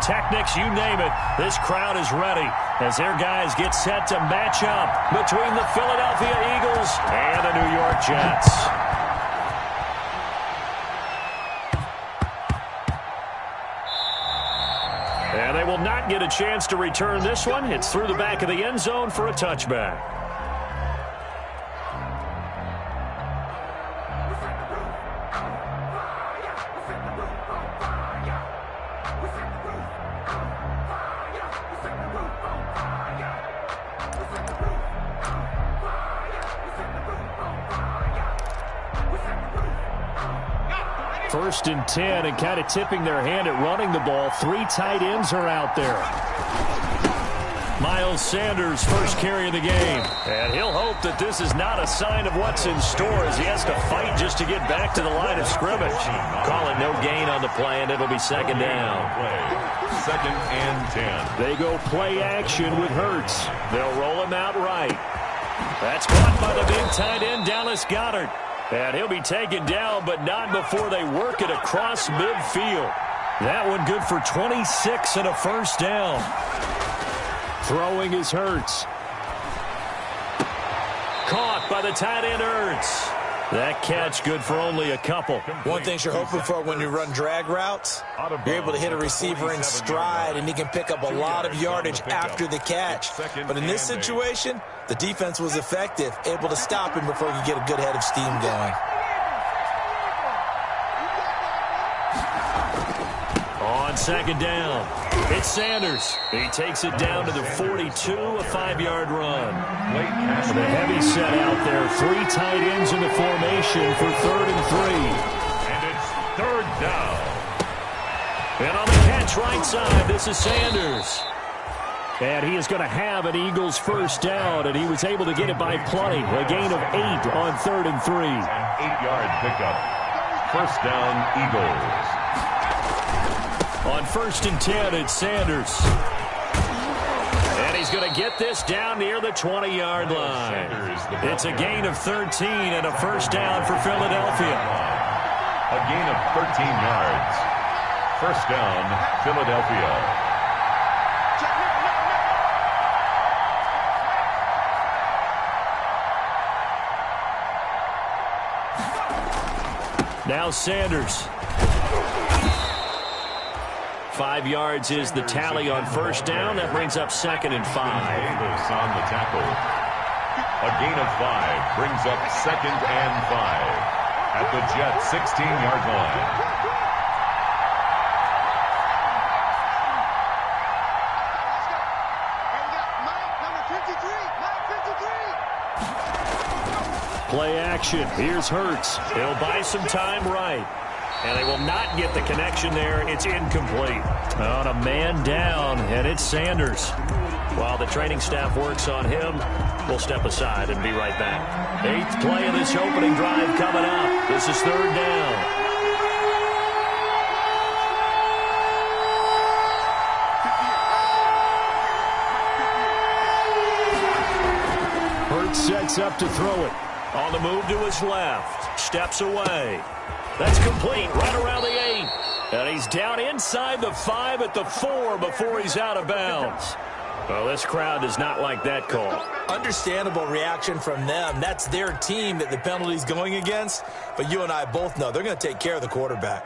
pyrotechnics, you name it. This crowd is ready as their guys get set to match up between the Philadelphia Eagles and the New York Jets. And they will not get a chance to return this one. It's through the back of the end zone for a touchback. First and 10, and kind of tipping their hand at running the ball. 3 tight ends are out there. Miles Sanders, first carry of the game. And he'll hope that this is not a sign of what's in store as he has to fight just to get back to the line of scrimmage. Call it no gain on the play, and it'll be second down. Second and 10. They go play action with Hurts. They'll roll him out right. That's caught by the big tight end, Dallas Goedert. And he'll be taken down, but not before they work it across midfield. That one good for 26 and a first down. Throwing is Hurts. Caught by the tight end Hurts. That catch good for only a couple. One thing you're hoping for when you run drag routes, you're able to hit a receiver in stride, and he can pick up a lot of yardage after the catch. But in this situation, the defense was effective, able to stop him before he could get a good head of steam going. On second down, it's Sanders. He takes it down to the 42, a 5-yard run. The heavy set out there. 3 tight ends in the formation for 3rd and 3. And it's 3rd down. And on the catch right side, this is Sanders. And he is going to have an Eagles first down, and he was able to get it by plenty. A gain of 8 on 3rd and 3. An 8-yard pickup. First down, Eagles. On 1st and 10, it's Sanders. And he's going to get this down near the 20-yard line. It's a gain of 13 and a first down for Philadelphia. A gain of 13 yards. First down, Philadelphia. Now Sanders. 5 yards is the tally on first down. That brings up 2nd and 5. Davis on the tackle. A gain of 5 brings up 2nd and 5 at the Jets' 16-yard line. Play action. Here's Hurts. He'll buy some time right. And they will not get the connection there. It's incomplete. On a man down, and it's Sanders. While the training staff works on him, we'll step aside and be right back. 8th play of this opening drive coming up. This is 3rd down. Hurts sets up to throw it. On the move to his left. Steps away. That's complete right around the 8. And he's down inside the 5 at the 4 before he's out of bounds. Well, this crowd does not like that call. Understandable reaction from them. That's their team that the penalty's going against. But you and I both know they're going to take care of the quarterback.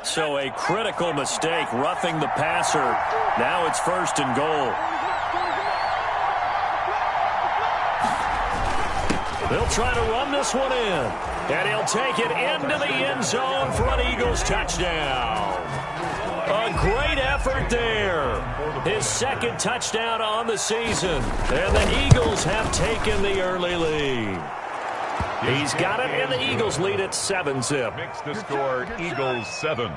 So a critical mistake, roughing the passer. Now it's 1st and goal. They'll try to run this one in. And he'll take it into the end zone for an Eagles touchdown. A great effort there. His 2nd touchdown on the season. And the Eagles have taken the early lead. He's got it, and the Eagles lead at 7-zip. Makes the score Eagles 7,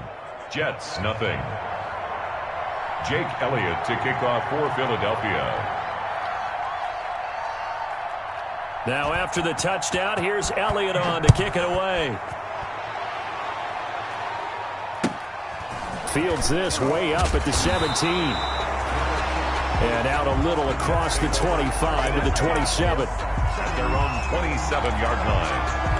Jets nothing. Jake Elliott to kick off for Philadelphia. Now after the touchdown, here's Elliott on to kick it away. Fields this way up at the 17. And out a little across the 25 to the 27. At their own 27-yard line.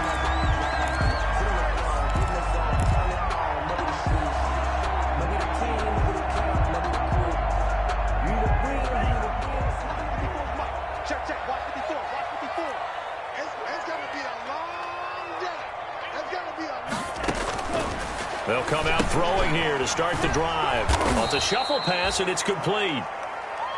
They'll come out throwing here to start the drive. Well, it's a shuffle pass, and it's complete.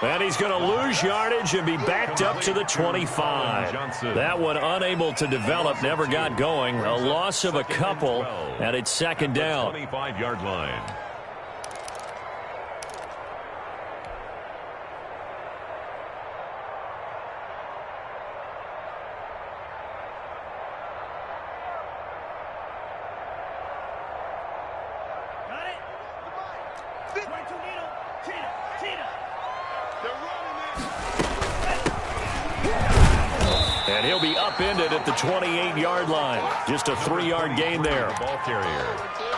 And he's going to lose yardage and be backed up to the 25. That one unable to develop, never got going. A loss of a couple, and it's second down. 25-yard line. And he'll be upended at the 28-yard line. Just a 3-yard gain there. Ball carrier.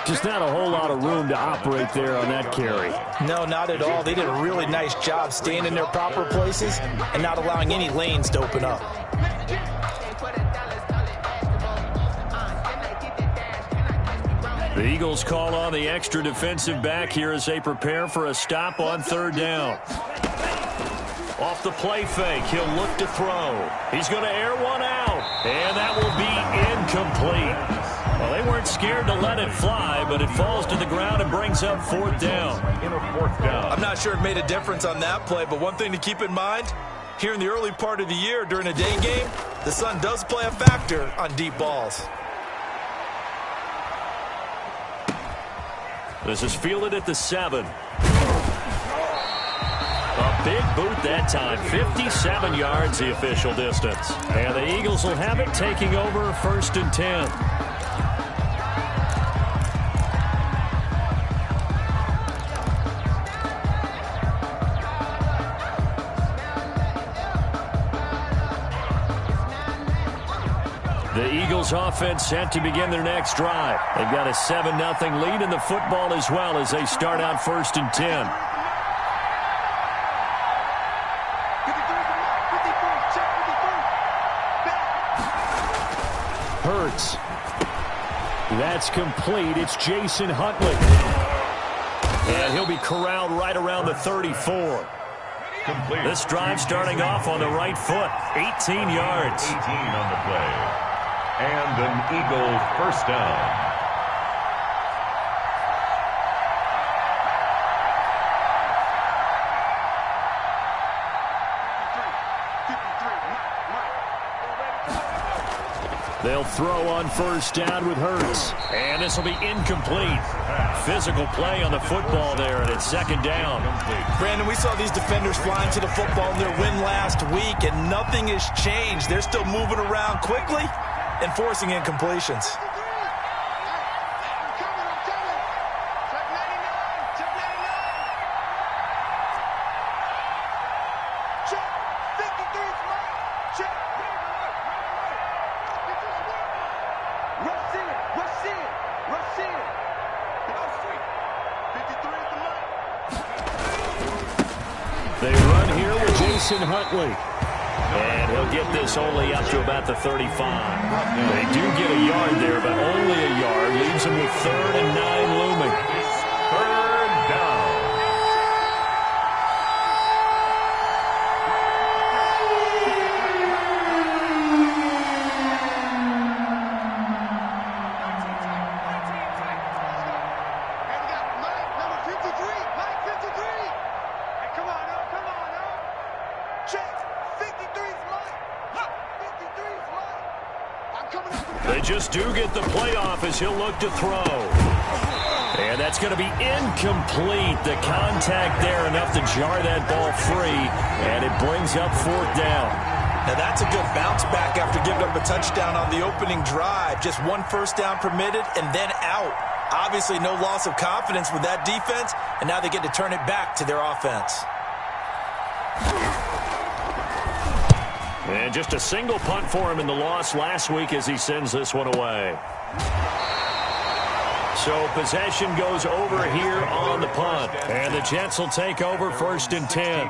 Just not a whole lot of room to operate there on that carry. No, not at all. They did a really nice job staying in their proper places and not allowing any lanes to open up. The Eagles call on the extra defensive back here as they prepare for a stop on third down. Off the play fake, he'll look to throw. He's going to air one out, and that will be incomplete. Well, they weren't scared to let it fly, but it falls to the ground and brings up fourth down. I'm not sure it made a difference on that play, but one thing to keep in mind, here in the early part of the year during a day game, the sun does play a factor on deep balls. This is fielded at the 7. A big boot that time, 57 yards the official distance. And the Eagles will have it taking over first and 10. The Eagles offense set to begin their next drive. They've got a 7-0 lead in the football as well as they start out first and 10. Hurts. That's complete. It's Jason Huntley. And he'll be corralled right around the 34. Complete. This drive starting off on the right foot. 18 yards. 18 on the play. And an Eagle first down. They'll throw on first down with Hurts. And this will be incomplete. Physical play on the football there, and it's second down. Brandon, we saw these defenders flying to the football in their win last week, and nothing has changed. They're still moving around quickly and forcing incompletions. They run here with Jason Huntley. And he'll get this only up to about the 35. They do get a yard there, but only a yard. Leaves them with 3rd and 9 looming. Third down. They just do get the playoff as he'll look to throw. And that's going to be incomplete. The contact there enough to jar that ball free, and it brings up fourth down. Now that's a good bounce back after giving up a touchdown on the opening drive. Just one first down permitted and then out. Obviously no loss of confidence with that defense, and now they get to turn it back to their offense. And just a single punt for him in the loss last week as he sends this one away. So possession goes over here on the punt. And the Jets will take over first and 10.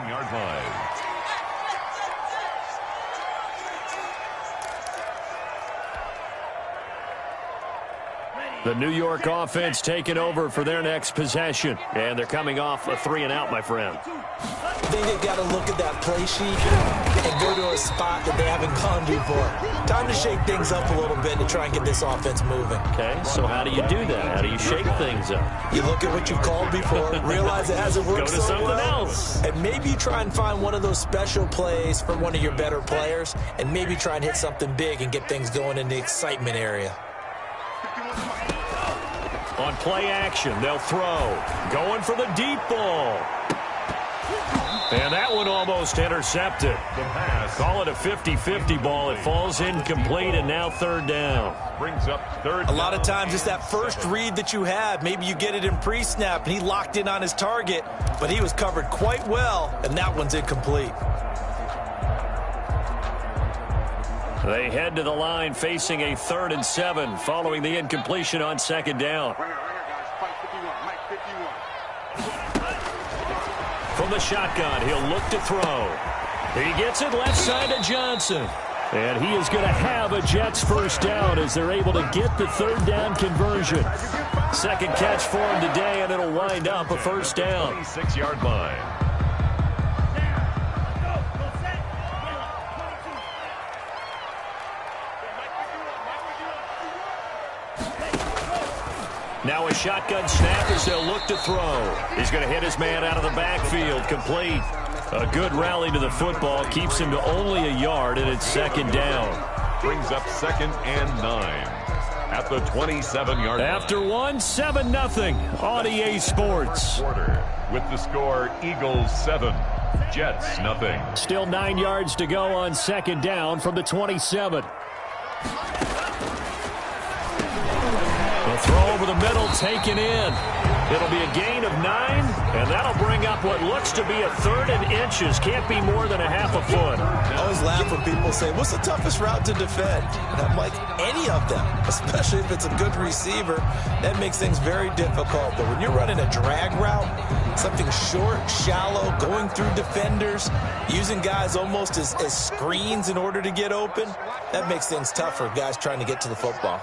The New York offense taking over for their next possession. And they're coming off a 3-and-out, my friend. I think they've got to look at that play sheet and go to a spot that they haven't gone before. Time to shake things up a little bit to try and get this offense moving. Okay, so how do you do that? How do you shake things up? You look at what you've called before, realize it hasn't worked Go to so something well, else. and maybe try and find one of those special plays from one of your better players, and maybe try and hit something big and get things going in the excitement area. On play action, they'll throw. Going for the deep ball. And that one almost intercepted. The pass. Call it a 50-50 ball. It falls incomplete, and now 3rd down. Brings up 3rd down. A lot of times it's that first read that you have. Maybe you get it in pre-snap, and he locked in on his target, but he was covered quite well, and that one's incomplete. They head to the line facing a 3rd and 7 following the incompletion on 2nd down. From the shotgun, he'll look to throw. He gets it left side to Johnson. And he is going to have a Jets 1st down as they're able to get the 3rd down conversion. 2nd catch for him today, and it'll wind up a 1st down. 26-yard line. Now a shotgun snap as they'll look to throw. He's going to hit his man out of the backfield. Complete. A good rally to the football. Keeps him to only a yard, and it's 2nd down. Brings up 2nd and 9 at the 27-yard line. After 7-0 on EA Sports. Quarter with the score Eagles 7, Jets nothing. Still 9 yards to go on 2nd down from the 27. The throw over the middle, taken in. It'll be a gain of 9, and that'll bring up what looks to be a 3rd and inches. Can't be more than a half a foot. I always laugh when people say, what's the toughest route to defend? And I'm like, any of them, especially if it's a good receiver. That makes things very difficult. But when you're running a drag route, something short, shallow, going through defenders, using guys almost as screens in order to get open, that makes things tough for guys trying to get to the football.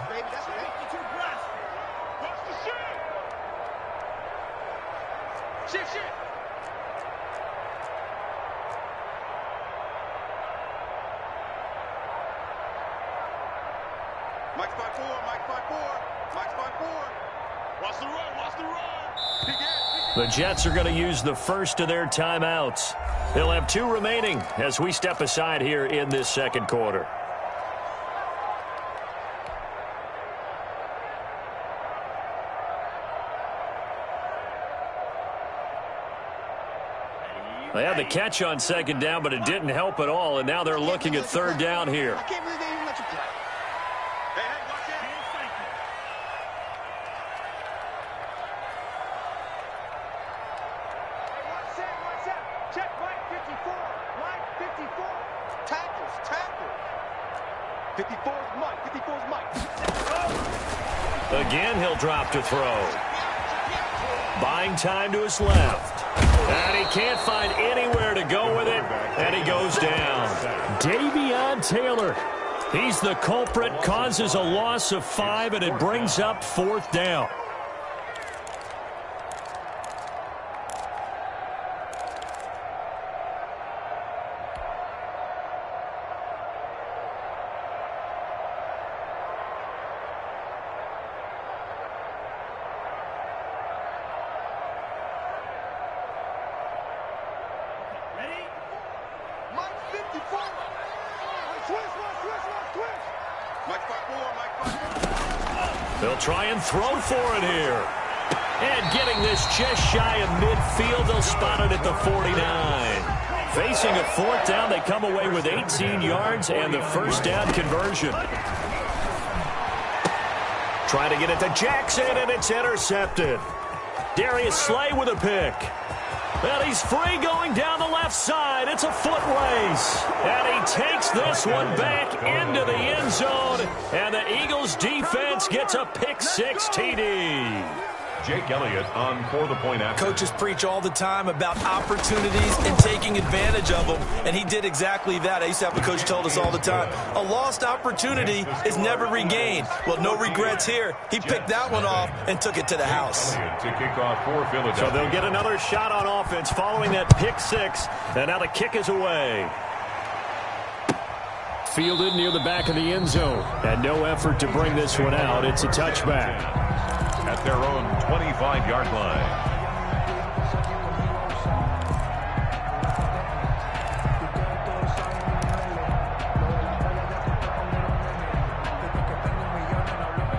The Jets are going to use the first of their timeouts. They'll have 2 remaining as we step aside here in this 2nd quarter. They had the catch on 2nd down, but it didn't help at all, and now they're looking at 3rd down here. I can't believe they even let you play. Hey, watch out. Hey, watch out. Check Mike 54. Mike 54. Tackles. 54 is Mike. 54 is Mike. Again, he'll drop to throw. Buying time to his left. And he can't find anywhere to go with it, and he goes down. Davion Taylor. He's the culprit, causes a loss of 5, and it brings up 4th down. They'll try and throw for it here. And getting this just shy of midfield, they'll spot it at the 49. Facing a 4th down, they come away with 18 yards and the 1st down conversion. Trying to get it to Jackson, and it's intercepted. Darius Slay with a pick. And he's free going down the left side. It's a foot race. And he takes this one back into the end zone. And the Eagles defense gets a pick 6 TD. Jake Elliott on for the point after. Coaches preach all the time about opportunities and taking advantage of them, and he did exactly that. I used to have a coach told us all the time, a lost opportunity is never regained. Well, no regrets here. He picked that one off and took it to the house. To kick off for Philadelphia. So they'll get another shot on offense following that pick six, and now the kick is away. Fielded near the back of the end zone, and no effort to bring this one out. It's a touchback. At their own 25-yard line.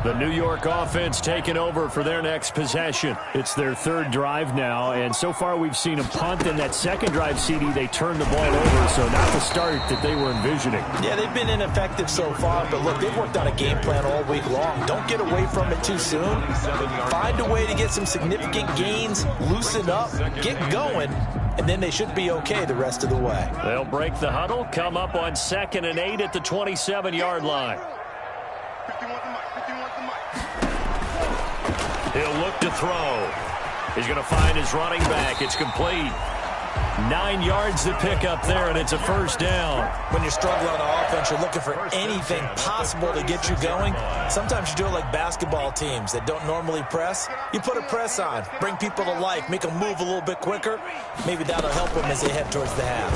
The New York offense taking over for their next possession. It's their third drive now, and so far we've seen them punt. In that second drive, CD, they turned the ball over, so not the start that they were envisioning. Yeah, they've been ineffective so far, but look, they've worked on a game plan all week long. Don't get away from it too soon. Find a way to get some significant gains, loosen up, get going, and then they should be okay the rest of the way. They'll break the huddle, come up on 2nd and 8 at the 27-yard line. He'll look to throw. He's going to find his running back. It's complete. 9 yards to pick up there, and it's a first down. When you're struggling on offense, you're looking for anything possible to get you going. Sometimes you do it like basketball teams that don't normally press. You put a press on, bring people to life, make them move a little bit quicker. Maybe that'll help them as they head towards the half.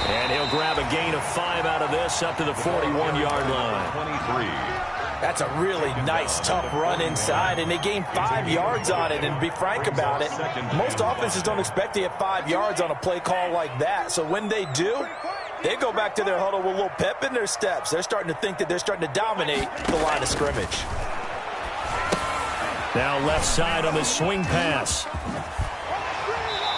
And he'll grab a gain of 5 out of this up to the 41-yard line. 23. That's a really nice, tough run inside, and they gained 5 yards on it. And to be frank about it, most offenses don't expect to get 5 yards on a play call like that. So when they do, they go back to their huddle with a little pep in their steps. They're starting to think that they're starting to dominate the line of scrimmage. Now left side on the swing pass.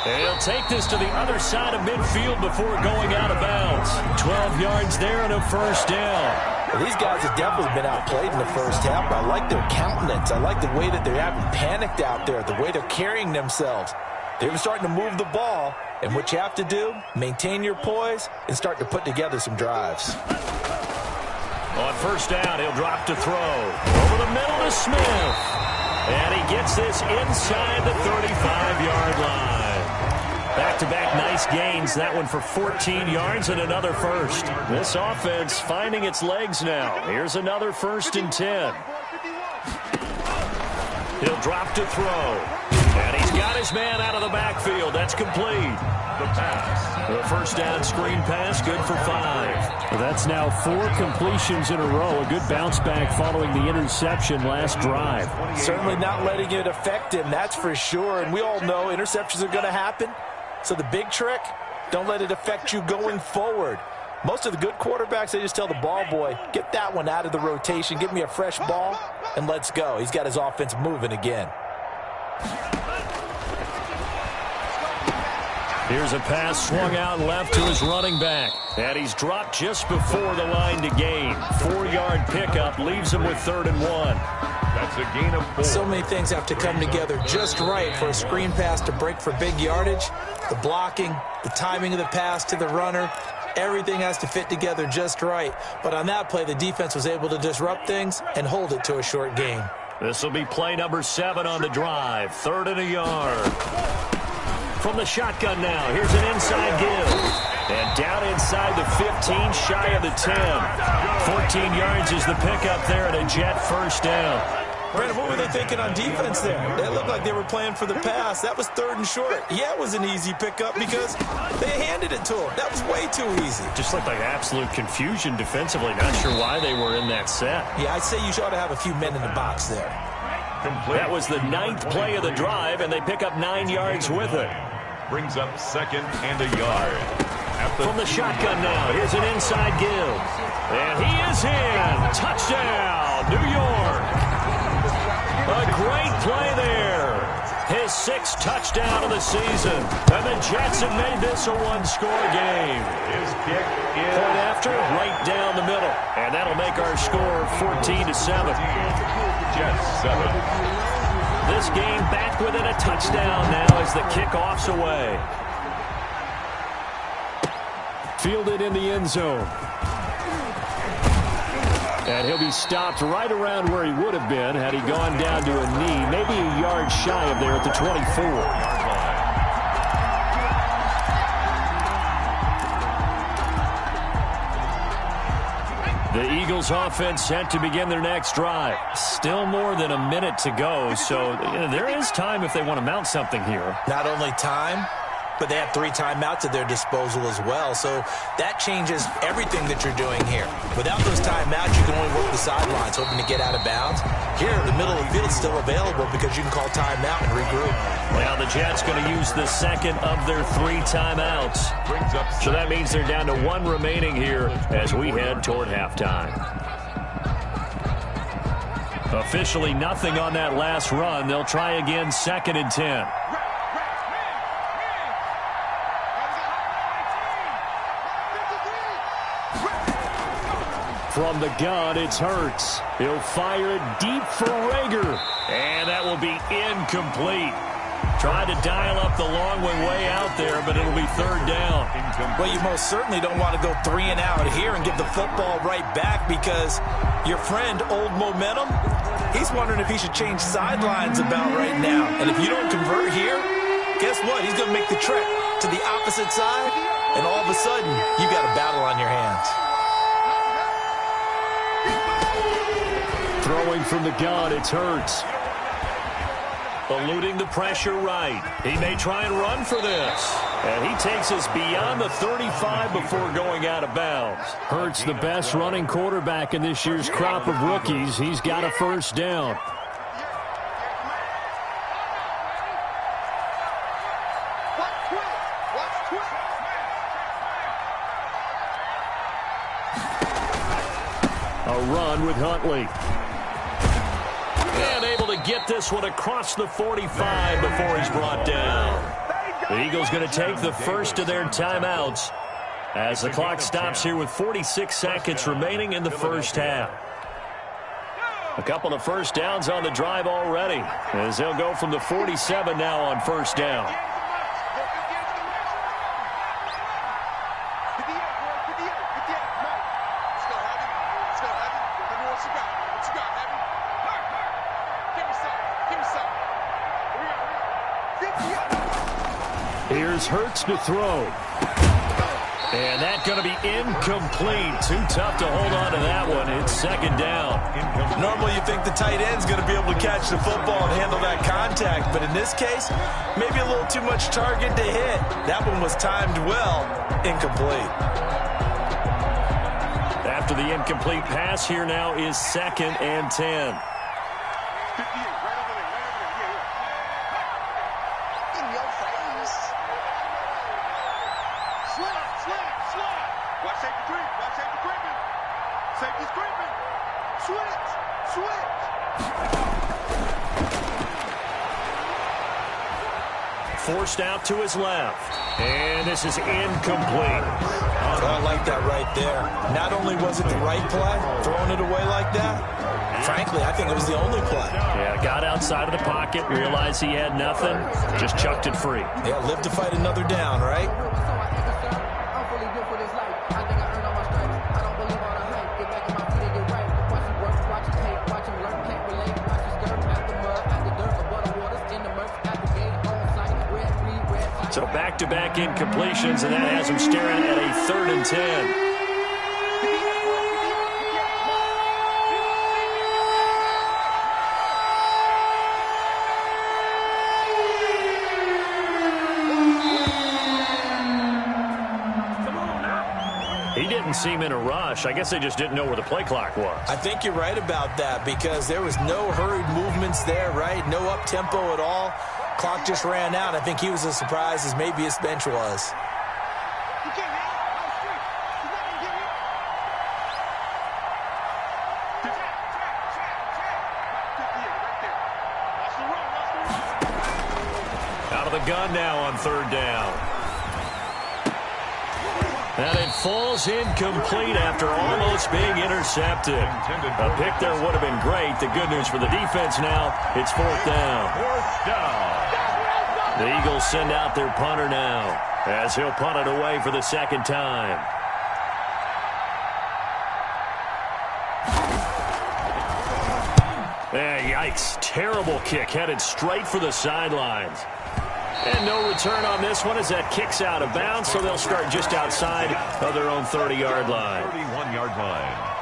He'll take this to the other side of midfield before going out of bounds. 12 yards there and a first down. Well, these guys have definitely been outplayed in the first half. I like their countenance. I like the way that they're having panicked out there, the way they're carrying themselves. They're starting to move the ball, and what you have to do, maintain your poise and start to put together some drives. On first down, he'll drop to throw. Over the middle to Smith. And he gets this inside the 35-yard line. Back-to-back nice gains. That one for 14 yards and another first. This offense finding its legs now. Here's another 1st and 10. He'll drop to throw. And he's got his man out of the backfield. That's complete. The pass. The first down screen pass, good for 5. Well, that's now 4 completions in a row. A good bounce back following the interception last drive. Certainly not letting it affect him, that's for sure. And we all know interceptions are going to happen. So the big trick, don't let it affect you going forward. Most of the good quarterbacks, they just tell the ball boy, get that one out of the rotation, give me a fresh ball, and let's go. He's got his offense moving again. Here's a pass swung out left to his running back. And he's dropped just before the line to gain. 4-yard pickup leaves him with 3rd and 1. That's a gain of 4. So many things have to come together just right for a screen pass to break for big yardage. The blocking, the timing of the pass to the runner, everything has to fit together just right. But on that play, the defense was able to disrupt things and hold it to a short gain. This will be play number 7 on the drive. 3rd and a yard. From the shotgun now, here's an inside give. And down inside the 15, shy of the 10. 14 yards is the pickup there and a Jet first down. Brandon, what were they thinking on defense there? They looked like they were playing for the pass. That was 3rd and short. Yeah, it was an easy pickup because they handed it to him. That was way too easy. Just looked like absolute confusion defensively. Not sure why they were in that set. Yeah, I'd say you ought to have a few men in the box there. Complete. That was the 9th play of the drive, and they pick up 9 yards with it. Brings up 2nd and a yard. From the shotgun now, here's an inside give. And he is in. Touchdown, New York. A great play there. His 6th touchdown of the season. And the Jets have made this a one-score game. His kick is point after, right down the middle. And that'll make our score 14-7. Jets 7. This game back within a touchdown now as the kickoff's away. Fielded in the end zone. And he'll be stopped right around where he would have been had he gone down to a knee, maybe a yard shy of there at the 24. The Eagles offense set to begin their next drive. Still more than a minute to go, so there is time if they want to mount something here. Not only time, but they have 3 timeouts at their disposal as well, so that changes everything that you're doing here. Without those timeouts, you can only work the sidelines, hoping to get out of bounds. Here, the middle of the field is still available because you can call timeout and regroup. Now the Jets going to use the second of their 3 timeouts. So that means they're down to 1 remaining here as we head toward halftime. Officially nothing on that last run. They'll try again, 2nd and 10. From the gun, it's Hurts. He'll fire it deep for Rager. And that will be incomplete. Tried to dial up the long way out there, but it'll be 3rd down. Well, you most certainly don't want to go 3 and out here and give the football right back because your friend, Old Momentum, he's wondering if he should change sidelines about right now. And if you don't convert here, guess what? He's going to make the trek to the opposite side, and all of a sudden, you got a battle on your hands. Throwing from the gun, it's Hurts. Eluding the pressure right. He may try and run for this. And he takes us beyond the 35 before going out of bounds. Hurts, the best running quarterback in this year's crop of rookies. He's got a 1st down. A run with Huntley. And able to get this one across the 45 before he's brought down. The Eagles going to take the first of their timeouts as the clock stops here with 46 seconds remaining in the first half. A couple of 1st downs on the drive already as they'll go from the 47 now on 1st down. Here's Hurts to throw. And that's going to be incomplete. Too tough to hold on to that one. It's 2nd down. Normally you think the tight end's going to be able to catch the football and handle that contact, but in this case, maybe a little too much target to hit. That one was timed well. Incomplete. After the incomplete pass, here now is 2nd and 10. Forced out to his left. And this is incomplete. I like that right there. Not only was it the right play, throwing it away like that, frankly, I think it was the only play. Yeah, got outside of the pocket, realized he had nothing, just chucked it free. Yeah, live to fight another down, right? So back-to-back incompletions, and that has him staring at a 3rd and 10. He didn't seem in a rush. I guess they just didn't know where the play clock was. I think you're right about that because there was no hurried movements there, right? No up-tempo at all. Clock just ran out. I think he was as surprised as maybe his bench was. Out of the gun now on 3rd down. And it falls incomplete after almost being intercepted. A pick there would have been great. The good news for the defense now, it's 4th down. 4th down. The Eagles send out their punter now as he'll punt it away for the 2nd time. Yikes. Terrible kick headed straight for the sidelines. And no return on this one as that kicks out of bounds, so they'll start just outside of their own 30-yard line. 31-yard line.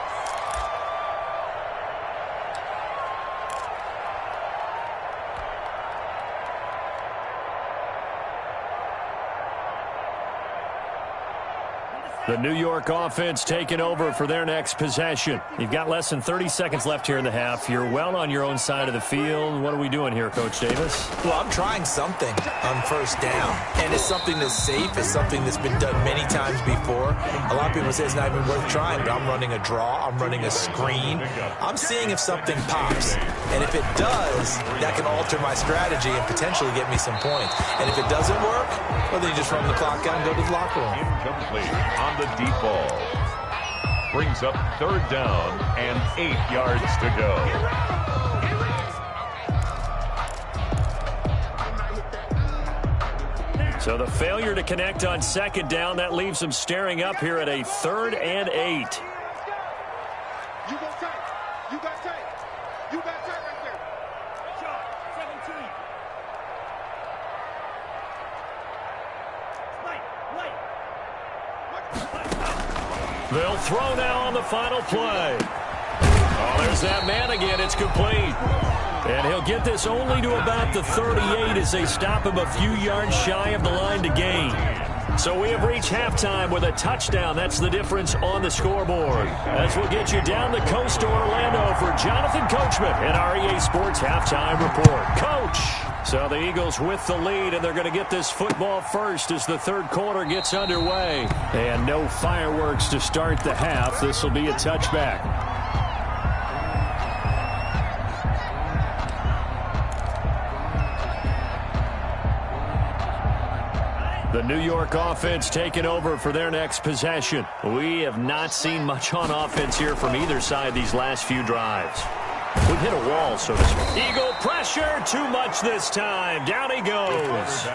The New York offense taking over for their next possession. You've got less than 30 seconds left here in the half. You're well on your own side of the field. What are we doing here, Coach Davis? Well, I'm trying something on first down, and it's something that's safe. It's something that's been done many times before. A lot of people say it's not even worth trying, but I'm running a draw. I'm running a screen. I'm seeing if something pops, and if it does, that can alter my strategy and potentially get me some points. And if it doesn't work, well, then you just run the clock out and go to the locker room. Incomplete on the deep ball. Brings up third down and 8 yards to go. So the failure to connect on second down, that leaves them staring up here at a 3rd and 8. You got tight. You got tight. You got tight right there. Shot. 17. They'll throw now on the final play. Oh, there's that man again. It's complete. And he'll get this only to about the 38 as they stop him a few yards shy of the line to gain. So we have reached halftime with a touchdown. That's the difference on the scoreboard. As we'll get you down the coast to Orlando for Jonathan Coachman and our EA Sports Halftime Report. Coach! So the Eagles with the lead, and they're going to get this football first as the third quarter gets underway. And no fireworks to start the half. This will be a touchback. The New York offense taking over for their next possession. We have not seen much on offense here from either side these last few drives. We've hit a wall, so to speak. Eagle pressure, too much this time. Down he goes.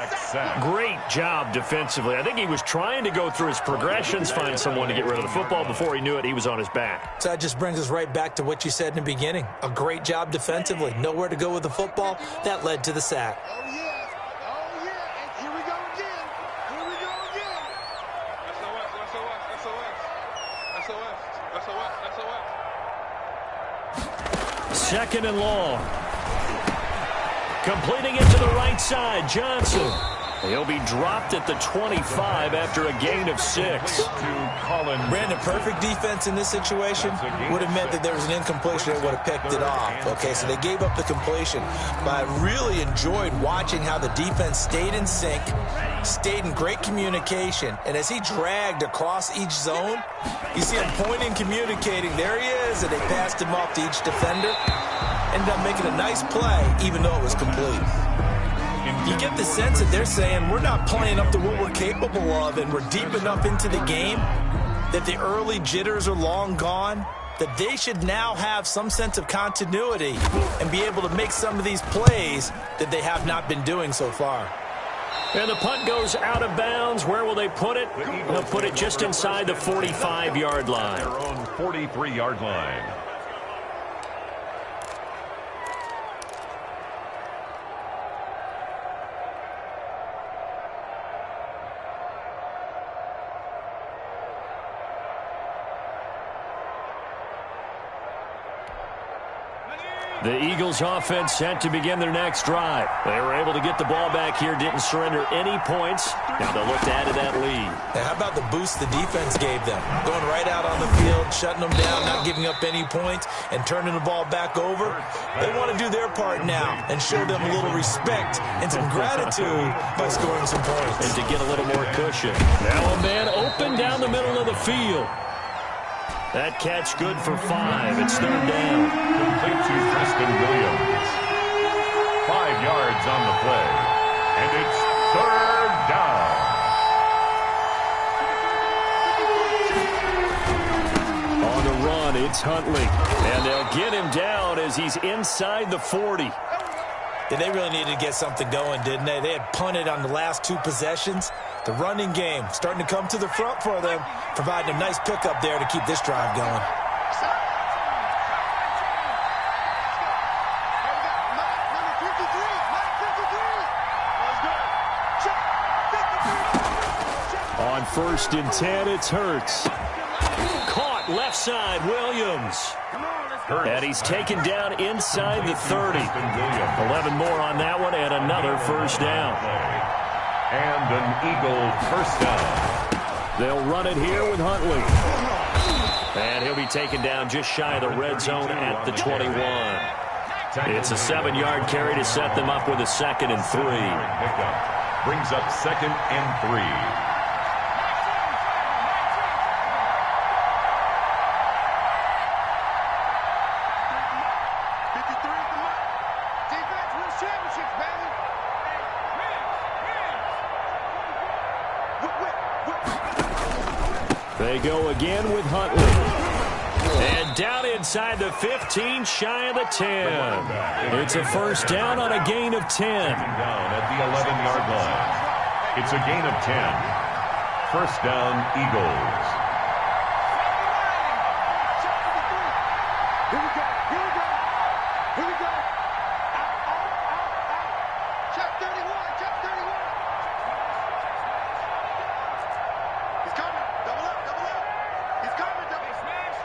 Great job defensively. I think he was trying to go through his progressions, find someone to get rid of the football. Before he knew it, he was on his back. So that just brings us right back to what you said in the beginning. A great job defensively. Nowhere to go with the football. That led to the sack. Oh, yeah. Oh, yeah. And here we go again. Here we go again. SOS. Second and long. Completing it to the right side, Johnson. He'll be dropped at the 25 after a gain of 6. Brandon, perfect defense in this situation would have meant that there was an incompletion that would have picked it off. Okay, so they gave up the completion. But I really enjoyed watching how the defense stayed in sync, stayed in great communication, and as he dragged across each zone, you see him pointing, communicating. There he is, and they passed him off to each defender. Ended up making a nice play, even though it was complete. You get the sense that they're saying we're not playing up to what we're capable of, and we're deep enough into the game that the early jitters are long gone, that they should now have some sense of continuity and be able to make some of these plays that they have not been doing so far. And the punt goes out of bounds. Where will they put it? They'll put it just inside the 45-yard line. Their own 43-yard line. The Eagles offense set to begin their next drive. They were able to get the ball back here, didn't surrender any points. Now they'll look to add to that lead. Now, how about the boost the defense gave them? Going right out on the field, shutting them down, not giving up any points, and turning the ball back over. They want to do their part now and show them a little respect and some gratitude by scoring some points. And to get a little more cushion. Now a man open down the middle of the field. That catch good for 5. It's third down. Complete to Preston Williams. 5 yards on the play. And it's third down. On the run, it's Huntley. And they'll get him down as he's inside the 40. Yeah, they really needed to get something going, didn't they? They had punted on the last 2 possessions. The running game starting to come to the front for them, providing a nice pickup there to keep this drive going. 1st and 10. It's Hurts. Caught left side, Williams. And he's taken down inside the 30. 11 more on that one and another first down. And an Eagle first down. They'll run it here with Huntley. And he'll be taken down just shy of the red zone at the 21. It's a 7-yard carry to set them up with a 2nd and 3. Brings up 2nd and 3. They go again with Huntley. And down inside the 15, shy of the 10. It's a first down on a gain of 10. Down at the 11-yard line. It's a gain of 10. First down, Eagles. Here we go. Here we go. Here we go. Out. Check 31. Check 31. He's coming. Double up. Double up. He's coming. Double smash.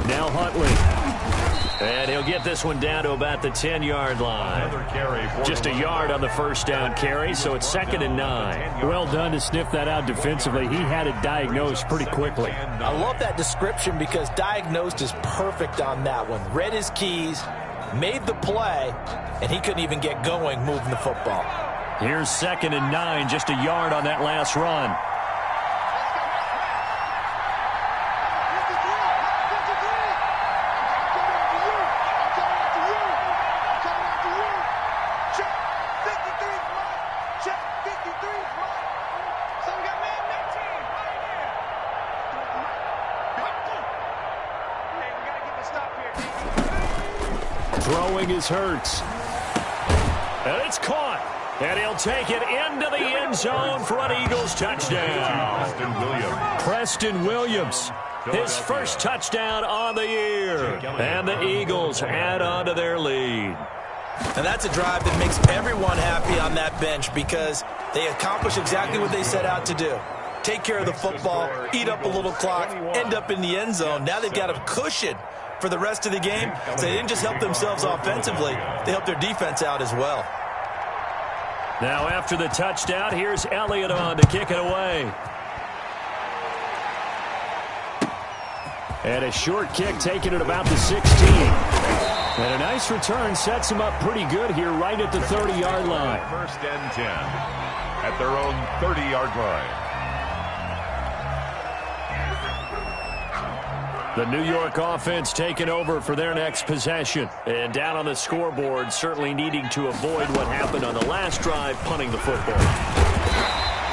Now Huntley. And he'll get this one down to about the 10-yard line. Just a yard on the first down carry, so it's 2nd and 9. Well done to sniff that out defensively. He had it diagnosed pretty quickly. I love that description because diagnosed is perfect on that one. Read his keys, made the play, and he couldn't even get going moving the football. Here's 2nd and 9, just a yard on that last run. Throwing is Hurts. And it's caught. And he'll take it into the end zone for an Eagles touchdown. Preston Williams. His first touchdown on the year. And the Eagles add on to their lead. And that's a drive that makes everyone happy on that bench because they accomplish exactly what they set out to do. Take care of the football, eat up a little clock, end up in the end zone. Now they've got a cushion for the rest of the game. So they didn't just help themselves offensively, they helped their defense out as well. Now after the touchdown, here's Elliott on to kick it away. And a short kick taken at about the 16. And a nice return sets him up pretty good here right at the 30-yard line. 1st and 10 at their own 30-yard line. The New York offense taking over for their next possession. And down on the scoreboard, certainly needing to avoid what happened on the last drive, punting the football.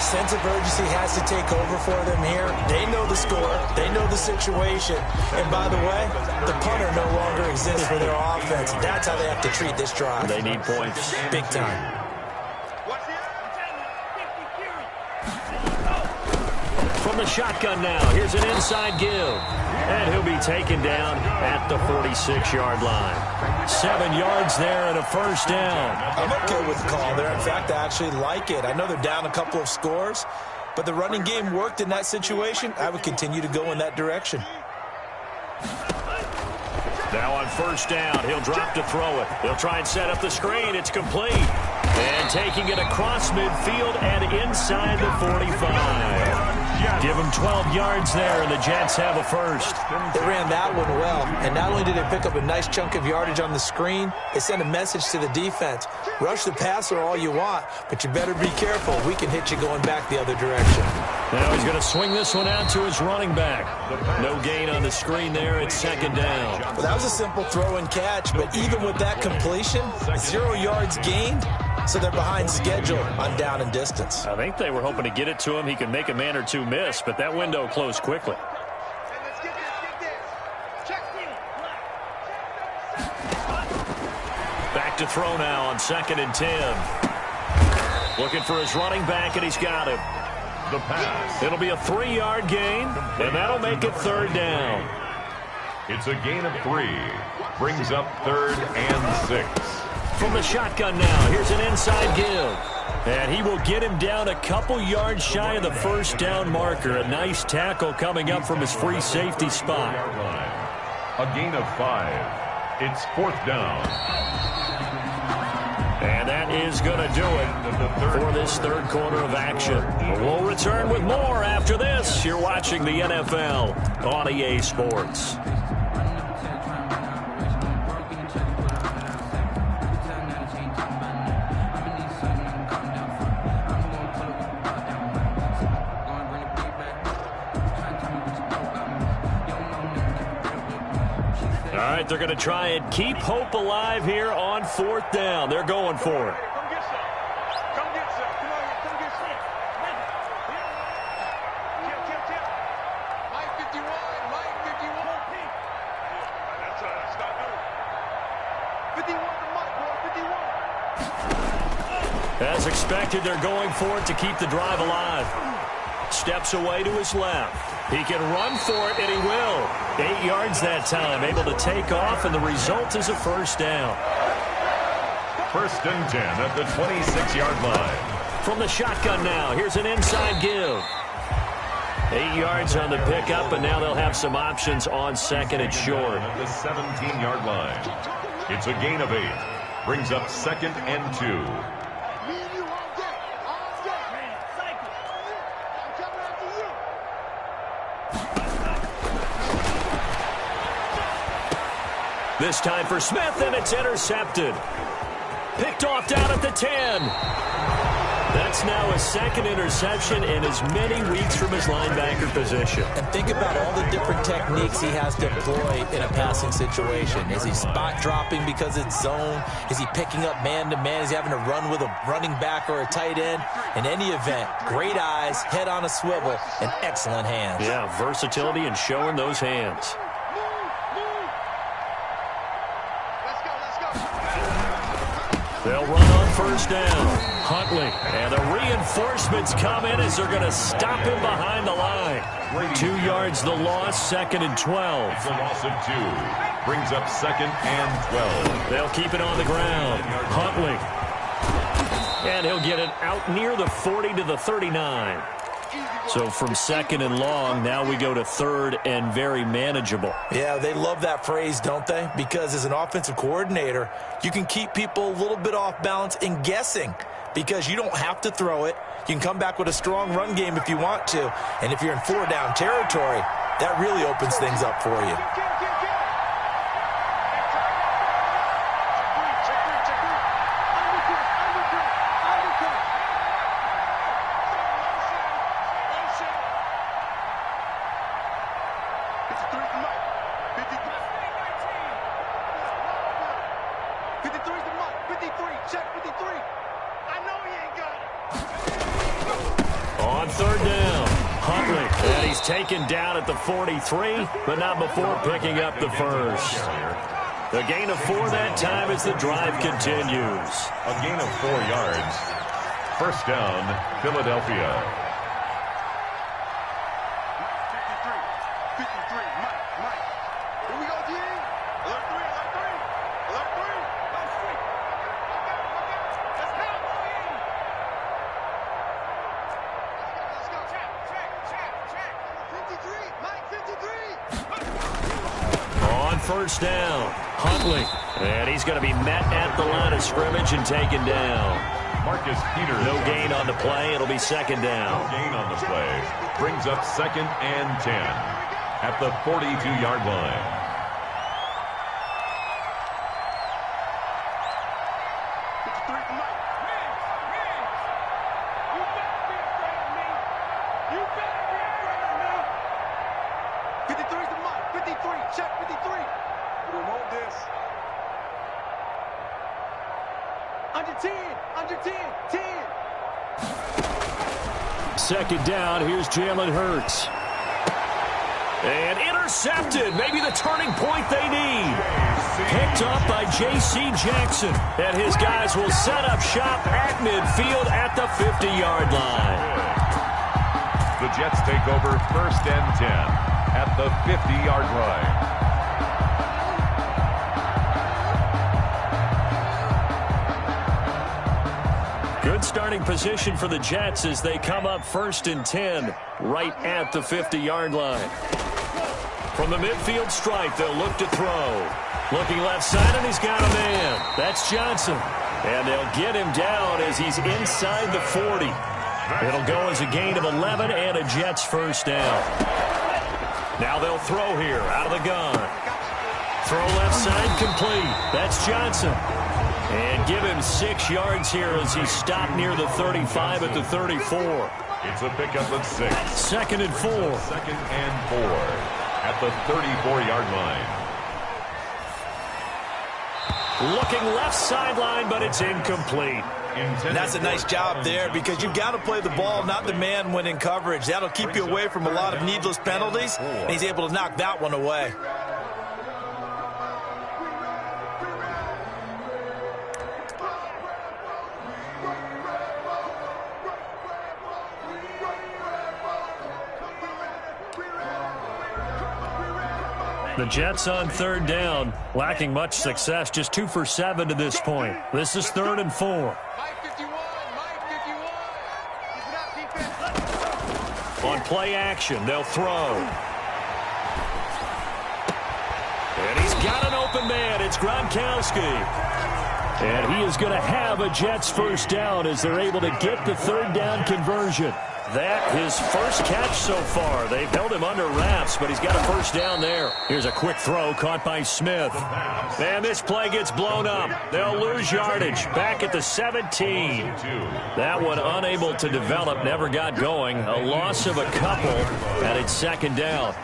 Sense of urgency has to take over for them here. They know the score. They know the situation. And by the way, the punter no longer exists for their offense. That's how they have to treat this drive. They need points. Big time. From the shotgun now, here's an inside give. And he'll be taken down at the 46-yard line. 7 yards there and a first down. I'm okay with the call there. In fact, I actually like it. I know they're down a couple of scores, but the running game worked in that situation. I would continue to go in that direction. Now on first down, he'll drop to throw it. He'll try and set up the screen. It's complete. And taking it across midfield and inside the 45. Give him 12 yards there, and the Jets have a first. They ran that one well, and not only did they pick up a nice chunk of yardage on the screen, they sent a message to the defense. Rush the passer all you want, but you better be careful. We can hit you going back the other direction. Now he's going to swing this one out to his running back. No gain on the screen there. It's 2nd down. Well, that was a simple throw and catch, but even with that completion, 0 yards gained. So they're behind schedule on down and distance. I think they were hoping to get it to him. He could make a man or two miss, but that window closed quickly. Back to throw now on 2nd and 10. Looking for his running back, and he's got him. The pass. It'll be a 3-yard gain, and that'll make it 3rd down. It's a gain of 3. Brings up 3rd and 6. From the shotgun now, here's an inside give. And he will get him down a couple yards shy of the first down marker. A nice tackle coming up from his free safety spot. A gain of 5. It's 4th down. And that is going to do it for this third quarter of action. We'll return with more after this. You're watching the NFL on EA Sports. All right, they're going to try and keep hope alive here on 4th down. They're going for it. Come get some. Come get some. Come on here. Come get some. Tip. Mike 51. Mike 51. That's not good. 51 to Mike, boy. 51. As expected, they're going for it to keep the drive alive. Steps away to his left. He can run for it, and he will. 8 yards that time, able to take off, and the result is a first down. 1st and 10 at the 26-yard line. From the shotgun now, here's an inside give. 8 yards on the pickup, and now they'll have some options on 2nd and short. At the 17-yard line. It's a gain of 8. Brings up 2nd and 2. Me and you all day. All day. Man, cycle. I'm coming after you. This time for Smith, and it's intercepted. Picked off down at the 10. That's now his 2nd interception in as many weeks from his linebacker position. And think about all the different techniques he has to employ in a passing situation. Is he spot dropping because it's zone? Is he picking up man-to-man? Is he having to run with a running back or a tight end? In any event, great eyes, head on a swivel, and excellent hands. Yeah, versatility and showing those hands. They'll run on 1st down. Huntley, and the reinforcements come in as they're going to stop him behind the line. 2 yards the loss, 2nd and 12. It's a loss of 2. Brings up 2nd and 12. They'll keep it on the ground. Huntley. And he'll get it out near the 40 to the 39. So from 2nd and long, now we go to 3rd and very manageable. Yeah, they love that phrase, don't they? Because as an offensive coordinator, you can keep people a little bit off balance and guessing because you don't have to throw it. You can come back with a strong run game if you want to. And if you're in 4-down territory, that really opens things up for you. On 3rd down, Huntley. And he's taken down at the 43, but not before picking up the first. The gain of 4 that time as the drive continues. A gain of 4 yards. 1st down, Philadelphia. 53, Mike. Here we go, D. Alert 3. Alert 3. Go straight. Let's go. Let's go. Check. 53, Mike, 53. On 1st down, Huntley. And he's going to be met at the line of scrimmage and taken down. Marcus Peters. No gain on the play. It'll be 2nd down. No gain on the play. Brings up 2nd and 10 at the 42-yard line. Under 10. 10. 2nd down, here's Jalen Hurts. And intercepted, maybe the turning point they need. Picked up by J.C. Jackson. And his guys will set up shop at midfield at the 50-yard line. The Jets take over 1st and 10 at the 50-yard line. Good starting position for the Jets as they come up 1st and 10 right at the 50-yard line. From the midfield stripe, they'll look to throw. Looking left side, and he's got a man. That's Johnson. And they'll get him down as he's inside the 40. It'll go as a gain of 11 and a Jets first down. Now they'll throw here out of the gun. Throw left side complete. That's Johnson. And give him 6 yards here as he's stopped near the 35 at the 34. It's a pickup of 6. 2nd and 4. 2nd and 4 at the 34-yard line. Looking left sideline, but it's incomplete. And that's a nice job there because you've got to play the ball, not the man when in coverage. That'll keep you away from a lot of needless penalties, and he's able to knock that one away. The Jets on 3rd down, lacking much success, just 2 for 7 to this point. This is 3rd and 4. On play action, they'll throw. And he's got an open man. It's Gronkowski. And he is going to have a Jets first down as they're able to get the 3rd down conversion. That his first catch so far. They've held him under wraps, but he's got a first down there. Here's a quick throw caught by Smith. And this play gets blown up. They'll lose yardage back at the 17. That one unable to develop, never got going. A loss of a couple, and it's 2nd down.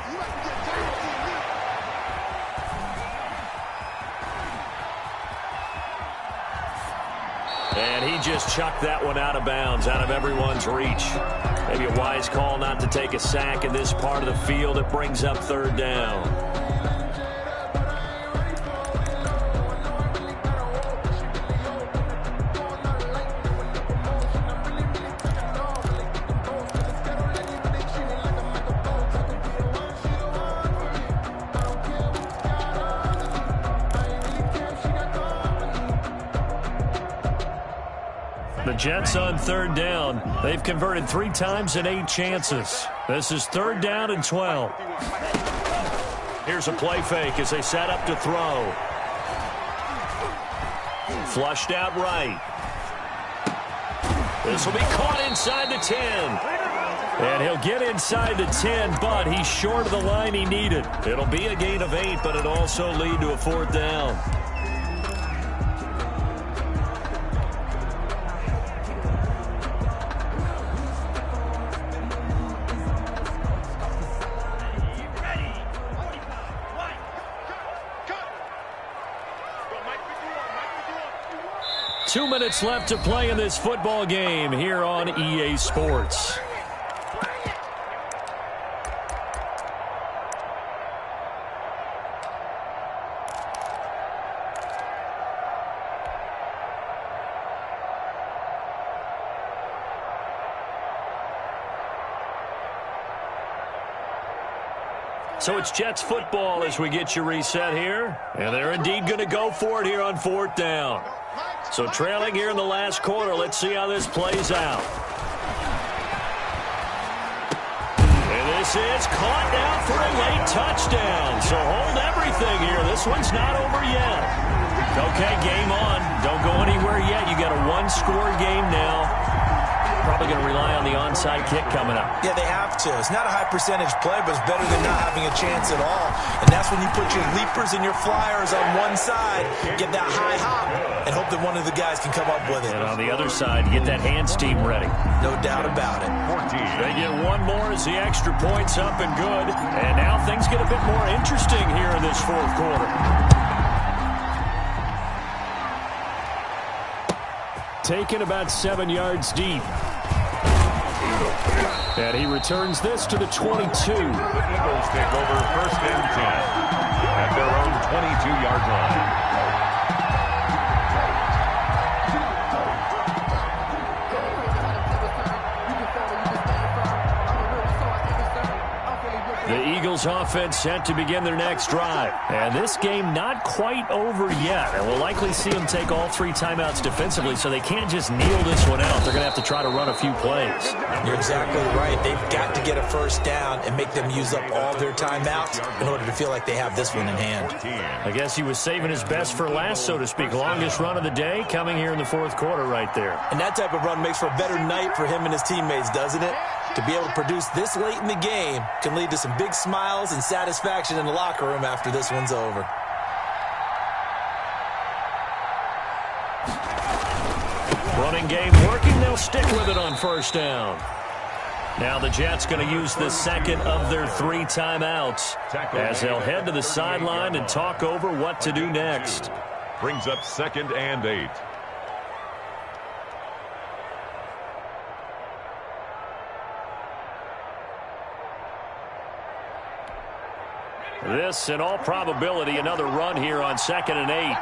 And he just chucked that one out of bounds, out of everyone's reach. Maybe a wise call not to take a sack in this part of the field. It brings up 3rd down. The Jets on 3rd down. They've converted 3 times in 8 chances. This is 3rd down and 12. Here's a play fake as they set up to throw. Flushed out right. This will be caught inside the 10. And he'll get inside the 10, but he's short of the line he needed. It'll be a gain of 8, but it'll also lead to a 4th down. Two minutes left to play in this football game here on EA Sports. So it's Jets football as we get you reset here. And they're indeed going to go for it here on 4th down. So trailing here in the last quarter, let's see how this plays out. And this is caught now for a late touchdown. So hold everything here. This one's not over yet. Okay, game on. Don't go anywhere yet. You got a 1-score game now. Probably going to rely on the onside kick coming up. Yeah, they have to. It's not a high percentage play, but it's better than not having a chance at all. And that's when you put your leapers and your flyers on one side, get that high hop, and hope that one of the guys can come up with it. And on the other side, get that hands team ready. No doubt about it. 14. They get one more as the extra point's up and good. And now things get a bit more interesting here in this 4th quarter. Taken about 7 yards deep. And he returns this to the 22. The Eagles take over 1st and 10 at their own 22-yard line. The Eagles Eagles offense set to begin their next drive. And this game not quite over yet. And we'll likely see them take all 3 timeouts defensively, so they can't just kneel this one out. They're going to have to try to run a few plays. You're exactly right. They've got to get a first down and make them use up all their timeouts in order to feel like they have this one in hand. I guess he was saving his best for last, so to speak. Longest run of the day coming here in the fourth quarter right there. And that type of run makes for a better night for him and his teammates, doesn't it? To be able to produce this late in the game can lead to some big smiles and satisfaction in the locker room after this one's over. Running game working. They'll stick with it on first down. Now the Jets going to use the second of their 3 timeouts as they'll head to the sideline and talk over what to do next. Brings up 2nd and 8. This, in all probability, another run here on 2nd and 8.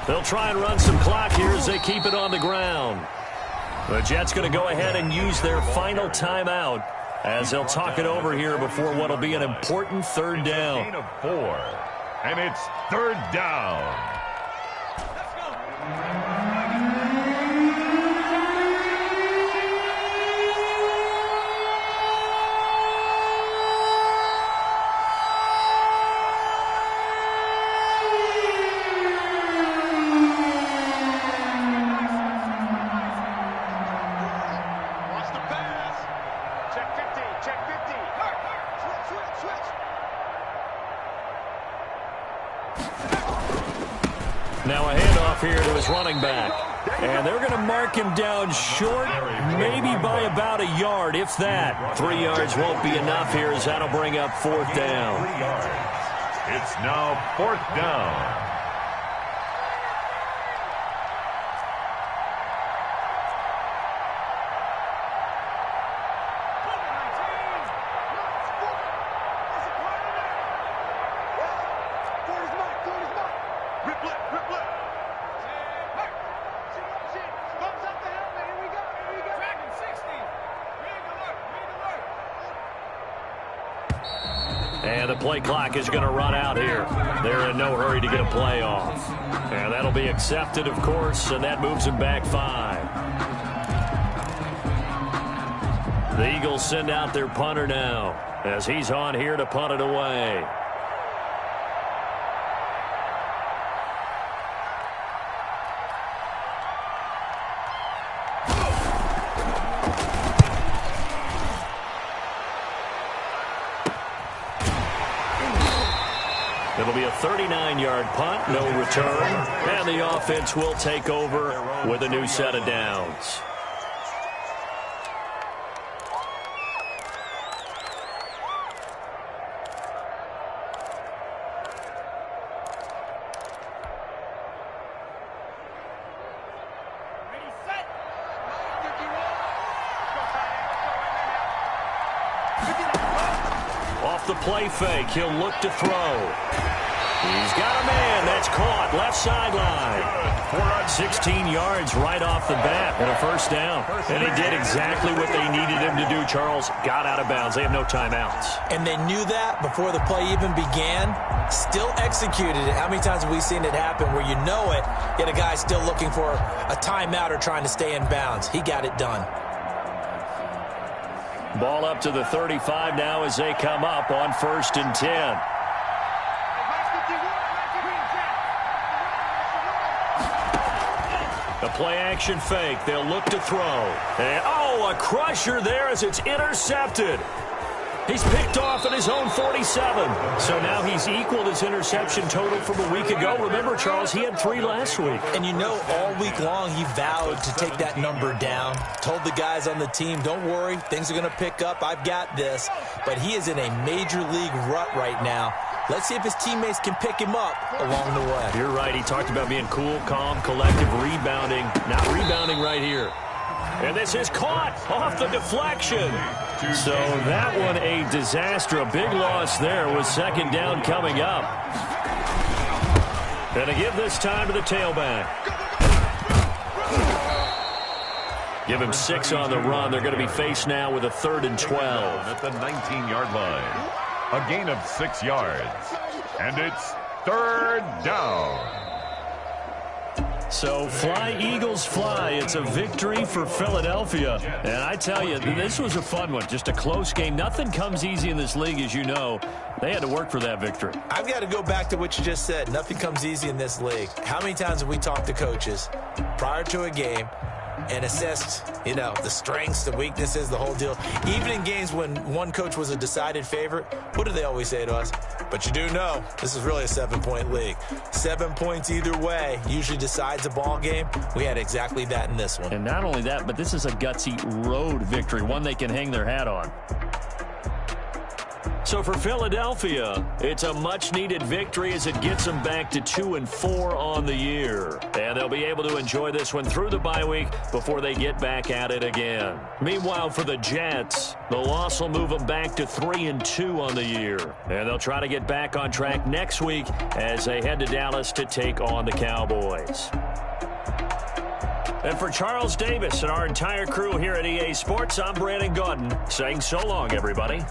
They'll try and run some clock here as they keep it on the ground. The Jets going to go ahead and use their final timeout as they'll talk it over here before what will be an important 3rd down. Gain of 4, and it's 3rd down. Let's go. Now a handoff here to his running back. And they're going to mark him down short, maybe by about a yard, if that. 3 yards won't be enough here as that'll bring up 4th down. 3 yards. It's now 4th down. And the play clock is going to run out here. They're in no hurry to get a play off. And that'll be accepted, of course, and that moves them back 5. The Eagles send out their punter now as he's on here to punt it away. It'll be a 39-yard punt, no return, and the offense will take over with a new set of downs. Off the play fake, he'll look to throw. He's got a man. That's caught. Left sideline. 16 yards right off the bat and a first down. And he did exactly what they needed him to do, Charles. Got out of bounds. They have no timeouts. And they knew that before the play even began. Still executed it. How many times have we seen it happen where you know it, yet a guy still looking for a timeout or trying to stay in bounds? He got it done. Ball up to the 35 now as they come up on 1st and 10. A play-action fake. They'll look to throw. And, a crusher there as it's intercepted. He's picked off at his own 47. So now he's equaled his interception total from a week ago. Remember, Charles, he had 3 last week. And you know, all week long he vowed to take that number down. Told the guys on the team, don't worry, things are going to pick up. I've got this. But he is in a major league rut right now. Let's see if his teammates can pick him up along the way. You're right. He talked about being cool, calm, collective, rebounding. Not rebounding right here. And this is caught off the deflection. So that one a disaster. A big loss there with second down coming up. And to give this time to the tailback. Give him 6 on the run. They're going to be faced now with a 3rd and 12. At the 19-yard line. A gain of 6 yards. And it's 3rd down. So fly, Eagles, fly. It's a victory for Philadelphia. And I tell you, this was a fun one. Just a close game. Nothing comes easy in this league, as you know. They had to work for that victory. I've got to go back to what you just said. Nothing comes easy in this league. How many times have we talked to coaches prior to a game and assessed, the strengths, the weaknesses, the whole deal? Even in games when one coach was a decided favorite, what do they always say to us? But you do know this is really a 7-point league. 7 points either way usually decides a ball game. We had exactly that in this one. And not only that, but this is a gutsy road victory, one they can hang their hat on. So for Philadelphia, it's a much-needed victory as it gets them back to 2-4 on the year. And they'll be able to enjoy this one through the bye week before they get back at it again. Meanwhile, for the Jets, the loss will move them back to 3-2 on the year. And they'll try to get back on track next week as they head to Dallas to take on the Cowboys. And for Charles Davis and our entire crew here at EA Sports, I'm Brandon Gaudin saying so long, everybody.